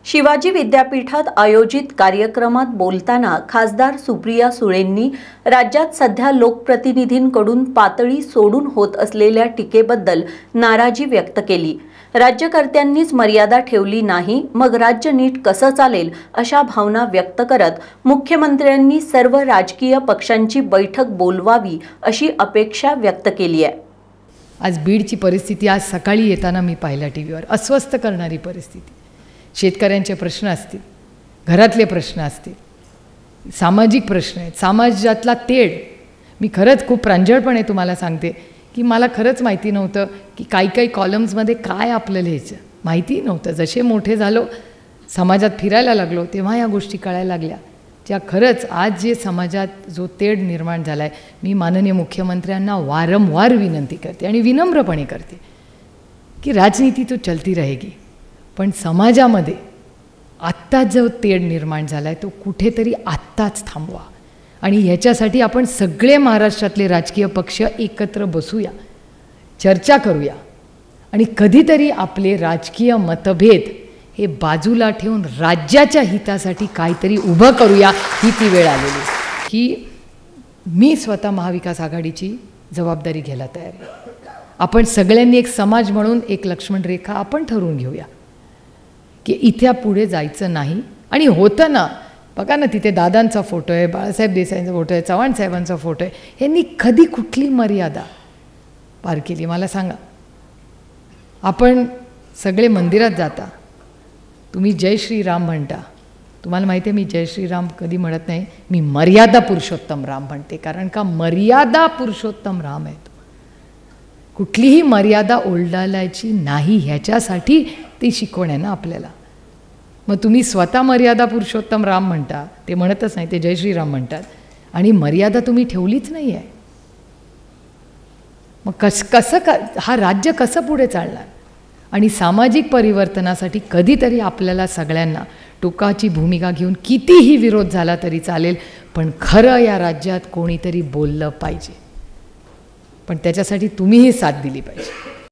शिवाजी विद्यापीठात आयोजित कार्यक्रमात बोलताना खासदार सुप्रिया सुळेंनी राज्यात सध्या लोकप्रतिनिधींकडून पातळी सोडून होत असलेल्या टीकेबद्दल नाराजी व्यक्त केली। राज्यकर्त्यांनीच मर्यादा ठेवली नाही, मग राज्य नीट कसं चालेल अशा भावना व्यक्त करत मुख्यमंत्र्यांनी सर्व राजकीय पक्षांची बैठक बोलवावी अशी अपेक्षा व्यक्त केली आहे। आज बीडची परिस्थिती आज सकाळी येताना मी पाहिला टीव्हीवर, अस्वस्थ करणारी परिस्थिती। शेतकऱ्यांचे प्रश्न असतील, घरातले प्रश्न असतील, सामाजिक प्रश्न आहेत, समाजातला तेढ। मी खरंच खूप प्रांजळपणे तुम्हाला सांगते की मला खरंच माहिती नव्हतं की काही कॉलम्समध्ये काय आपलं लिहायचं, माहिती नव्हतं। जसे मोठे झालो, समाजात फिरायला लागलो, तेव्हा या गोष्टी कळायला लागल्या, ज्या खरंच आज जे समाजात जो तेढ निर्माण झाला आहे। मी माननीय मुख्यमंत्र्यांना वारंवार विनंती करते आणि विनम्रपणे करते की राजनीती तो चलती रहेगी, पण समाजामध्ये आत्ता जो तेढ निर्माण झाला आहे तो कुठेतरी आत्ताच थांबवा आणि ह्याच्यासाठी आपण सगळे महाराष्ट्रातले राजकीय पक्ष एकत्र बसूया, चर्चा करूया आणि कधीतरी आपले राजकीय मतभेद हे बाजूला ठेवून राज्याच्या हितासाठी काहीतरी उभं करूया। ही ती वेळ आलेली की मी स्वतः महाविकास आघाडीची जबाबदारी घ्यायला तयार आहे। आपण सगळ्यांनी एक समाज म्हणून एक लक्ष्मण रेखा आपण ठरवून घेऊया की इथे पुढे जायचं नाही। आणि होतं ना, बघा ना, तिथे दादांचा फोटो आहे, बाळासाहेब देसाईंचा फोटो आहे, चव्हाण साहेबांचा फोटो आहे, यांनी कधी कुठली मर्यादा पार केली मला सांगा? आपण सगळे मंदिरात जाता, तुम्ही जय श्रीराम म्हणता, तुम्हाला माहिती आहे मी जय श्रीराम कधी म्हणत नाही, मी मर्यादा पुरुषोत्तम राम म्हणते, कारण का मर्यादा पुरुषोत्तम राम आहे। कुठलीही मर्यादा ओलांडायची नाही, ह्याच्यासाठी ती शिकवण आहे ना आपल्याला। मग तुम्ही स्वतः मर्यादा पुरुषोत्तम राम म्हणता, ते म्हणतच नाही, ते जय श्रीराम म्हणतात, आणि मर्यादा तुम्ही ठेवलीच नाही आहे। मग हा राज्य कसं पुढे चालणार? आणि सामाजिक परिवर्तनासाठी कधीतरी आपल्याला सगळ्यांना टोकाची भूमिका घेऊन कितीही विरोध झाला तरी चालेल, पण खरं या राज्यात कोणीतरी बोललं पाहिजे, पण त्याच्यासाठी तुम्हीही साथ दिली पाहिजे।